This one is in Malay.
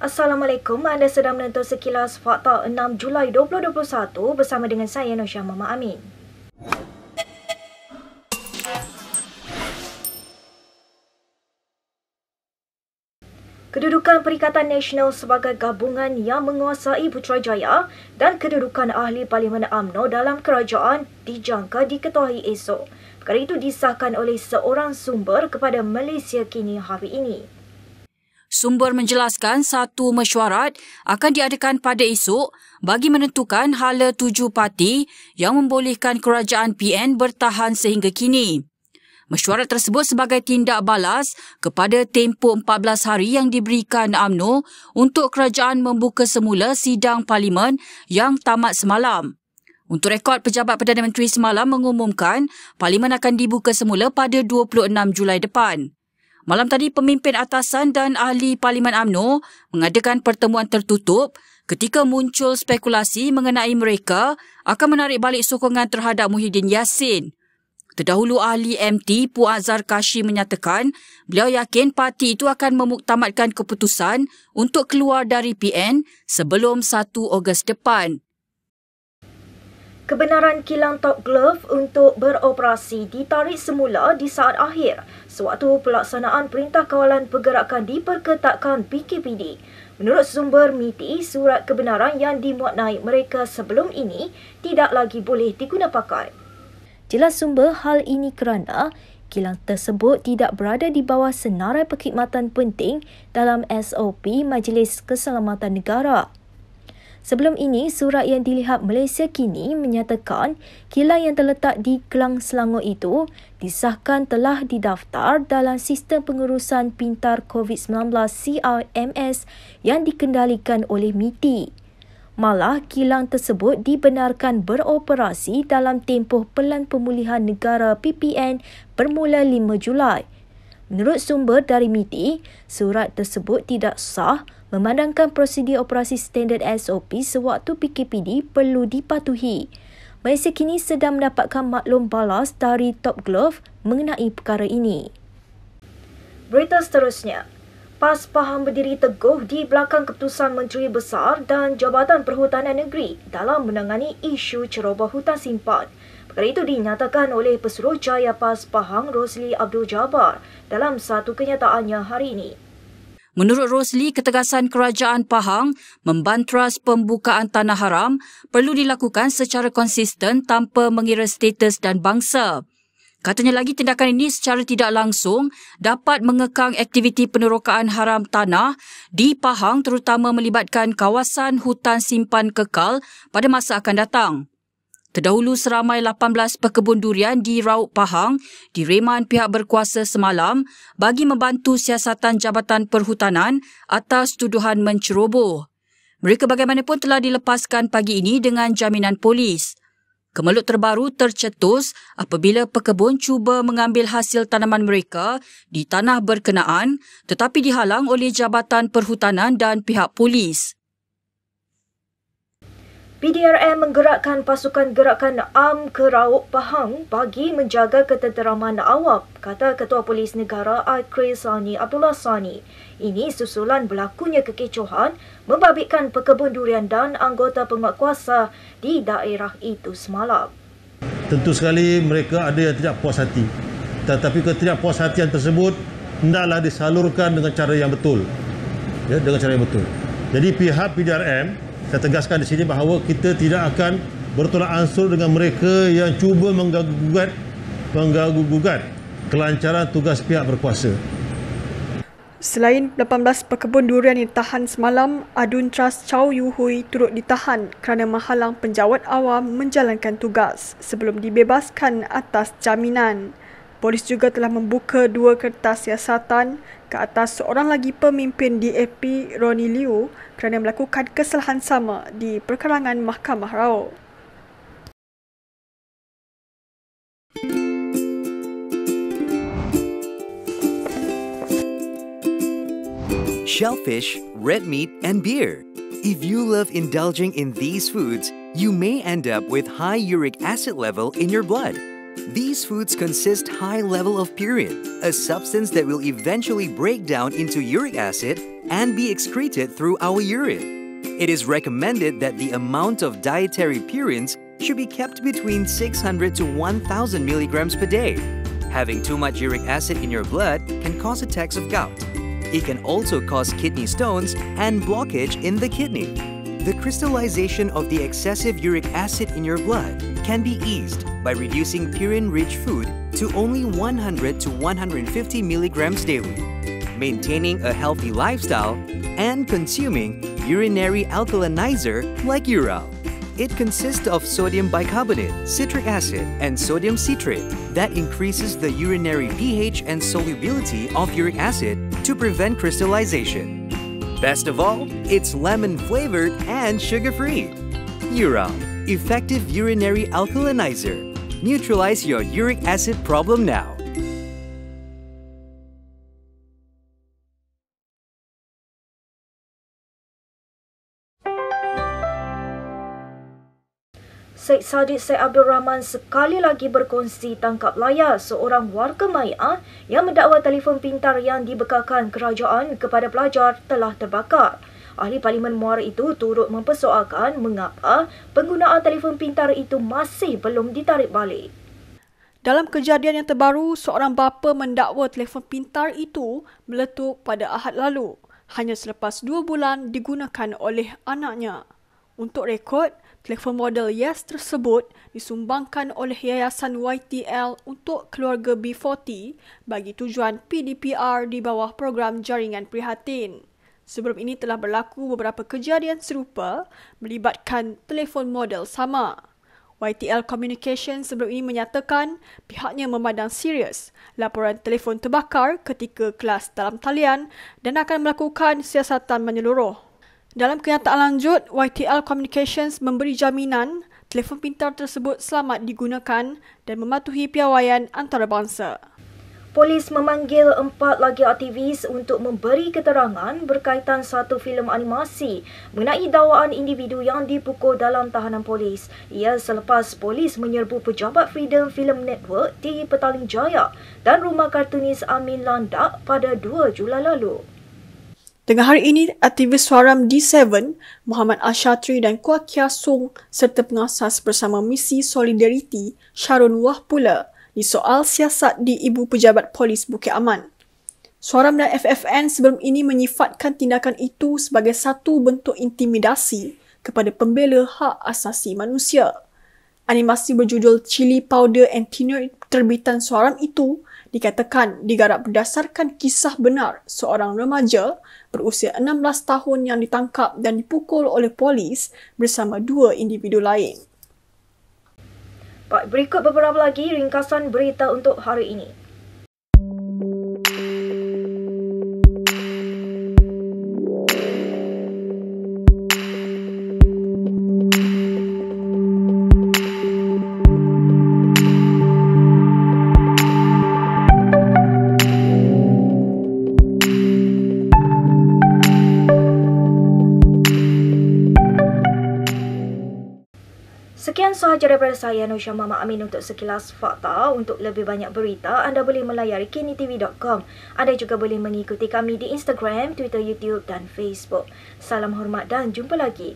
Assalamualaikum, anda sedang menonton sekilas Fakta 6 Julai 2021 bersama dengan saya Nosyah Mama Amin. Kedudukan Perikatan Nasional sebagai gabungan yang menguasai Putrajaya dan kedudukan ahli Parlimen UMNO dalam kerajaan dijangka diketuai esok. Perkara itu disahkan oleh seorang sumber kepada Malaysia Kini hari ini. Sumber menjelaskan satu mesyuarat akan diadakan pada esok bagi menentukan hala 7 parti yang membolehkan kerajaan PN bertahan sehingga kini. Mesyuarat tersebut sebagai tindak balas kepada tempoh 14 hari yang diberikan UMNO untuk kerajaan membuka semula sidang parlimen yang tamat semalam. Untuk rekod, Pejabat Perdana Menteri semalam mengumumkan parlimen akan dibuka semula pada 26 Julai depan. Malam tadi, pemimpin atasan dan ahli Parlimen UMNO mengadakan pertemuan tertutup ketika muncul spekulasi mengenai mereka akan menarik balik sokongan terhadap Muhyiddin Yassin. Terdahulu, ahli MT Puan Azhar Kashi menyatakan beliau yakin parti itu akan memuktamadkan keputusan untuk keluar dari PN sebelum 1 Ogos depan. Kebenaran kilang Top Glove untuk beroperasi ditarik semula di saat akhir sewaktu pelaksanaan Perintah Kawalan Pergerakan diperketatkan PKPD. Menurut sumber MITI, surat kebenaran yang dimuat naik mereka sebelum ini tidak lagi boleh diguna pakai. Jelas sumber hal ini kerana kilang tersebut tidak berada di bawah senarai perkhidmatan penting dalam SOP Majlis Keselamatan Negara. Sebelum ini, surat yang dilihat Malaysia Kini menyatakan kilang yang terletak di Kelang Selangor itu disahkan telah didaftar dalam Sistem Pengurusan Pintar COVID-19 CRMS yang dikendalikan oleh MITI. Malah, kilang tersebut dibenarkan beroperasi dalam tempoh Pelan Pemulihan Negara PPN bermula 5 Julai. Menurut sumber dari MITI, surat tersebut tidak sah memandangkan prosedur operasi standard SOP sewaktu PKPD perlu dipatuhi. Malaysia Kini sedang mendapatkan maklum balas dari Top Glove mengenai perkara ini. Berita seterusnya. PAS Pahang berdiri teguh di belakang keputusan Menteri Besar dan Jabatan Perhutanan Negeri dalam menangani isu ceroboh hutan simpan. Perkara itu dinyatakan oleh Pesuruhjaya PAS Pahang Rosli Abdul Jabbar dalam satu kenyataannya hari ini. Menurut Rosli, ketegasan kerajaan Pahang membantras pembukaan tanah haram perlu dilakukan secara konsisten tanpa mengira status dan bangsa. Katanya lagi, tindakan ini secara tidak langsung dapat mengekang aktiviti penerokaan haram tanah di Pahang, terutama melibatkan kawasan hutan simpan kekal pada masa akan datang. Terdahulu, seramai 18 pekebun durian di Rauk Pahang direman pihak berkuasa semalam bagi membantu siasatan Jabatan Perhutanan atas tuduhan menceroboh. Mereka bagaimanapun telah dilepaskan pagi ini dengan jaminan polis. Kemelut terbaru tercetus apabila pekebun cuba mengambil hasil tanaman mereka di tanah berkenaan tetapi dihalang oleh Jabatan Perhutanan dan pihak polis. PDRM menggerakkan pasukan gerakan AM ke Rauk Pahang bagi menjaga ketenteraman awam, kata Ketua Polis Negara Chris Sani Abdullah Sani. Ini susulan berlakunya kekecohan membabitkan pekebun durian dan anggota penguatkuasa di daerah itu semalam. Tentu sekali mereka ada yang tidak puas hati. Tetapi ketidakpuashatian tersebut hendaklah disalurkan dengan cara yang betul. Ya, dengan cara yang betul. Jadi pihak PDRM, saya tegaskan di sini bahawa kita tidak akan bertolak ansur dengan mereka yang cuba mengganggu-gugat kelancaran tugas pihak berkuasa. Selain 18 pekebun durian yang ditahan semalam, Adun Trust Chow Yu Hui turut ditahan kerana menghalang penjawat awam menjalankan tugas sebelum dibebaskan atas jaminan. Polis juga telah membuka 2 kertas siasatan ke atas seorang lagi pemimpin DAP, Ronnie Liu, kerana melakukan kesalahan sama di perkarangan Mahkamah Rauk. Shellfish, red meat, and beer. If you love indulging in these foods, you may end up with high uric acid level in your blood. These foods consist high level of purine, a substance that will eventually break down into uric acid and be excreted through our urine. It is recommended that the amount of dietary purines should be kept between 600 to 1,000 milligrams per day. Having too much uric acid in your blood can cause attacks of gout. It can also cause kidney stones and blockage in the kidney. The crystallization of the excessive uric acid in your blood can be eased by reducing purine-rich food to only 100 to 150 milligrams daily, maintaining a healthy lifestyle, and consuming urinary alkalinizer like Ural. It consists of sodium bicarbonate, citric acid, and sodium citrate that increases the urinary pH and solubility of uric acid to prevent crystallization. Best of all, it's lemon-flavored and sugar-free. Ural, effective urinary alkalinizer. Neutralize your uric acid problem now. Syed Saddiq Syed Abdul Rahman sekali lagi berkongsi tangkap layar seorang warga maya yang mendakwa telefon pintar yang dibekalkan kerajaan kepada pelajar telah terbakar. Ahli Parlimen Muara itu turut mempersoalkan mengapa penggunaan telefon pintar itu masih belum ditarik balik. Dalam kejadian yang terbaru, seorang bapa mendakwa telefon pintar itu meletup pada Ahad lalu, hanya selepas 2 bulan digunakan oleh anaknya. Untuk rekod, telefon model Yes tersebut disumbangkan oleh Yayasan YTL untuk keluarga B40 bagi tujuan PDPR di bawah program jaringan prihatin. Sebelum ini telah berlaku beberapa kejadian serupa melibatkan telefon model sama. YTL Communications sebelum ini menyatakan pihaknya memandang serius laporan telefon terbakar ketika kelas dalam talian dan akan melakukan siasatan menyeluruh. Dalam kenyataan lanjut, YTL Communications memberi jaminan telefon pintar tersebut selamat digunakan dan mematuhi piawaian antarabangsa. Polis memanggil 4 lagi aktivis untuk memberi keterangan berkaitan satu filem animasi mengenai dakwaan individu yang dipukul dalam tahanan polis. Ia selepas polis menyerbu pejabat Freedom Film Network di Petaling Jaya dan rumah kartunis Amin Landak pada 2 Julai lalu. Tengah hari ini, aktivis Suaram D7, Muhammad Ashatri dan Kuah Kia Song serta pengasas bersama Misi Solidariti, Sharon Wah pula disoal siasat di Ibu Pejabat Polis Bukit Aman. Suaram dan FFN sebelum ini menyifatkan tindakan itu sebagai satu bentuk intimidasi kepada pembela hak asasi manusia. Animasi berjudul Chili Powder and Thinner terbitan Suaram itu dikatakan digarap berdasarkan kisah benar seorang remaja berusia 16 tahun yang ditangkap dan dipukul oleh polis bersama 2 individu lain. Baik, berikut beberapa lagi ringkasan berita untuk hari ini. Sekian sahaja daripada saya, Nur Syah Muhammad Amin untuk sekilas fakta. Untuk lebih banyak berita, anda boleh melayari kinitv.com. Anda juga boleh mengikuti kami di Instagram, Twitter, YouTube dan Facebook. Salam hormat dan jumpa lagi.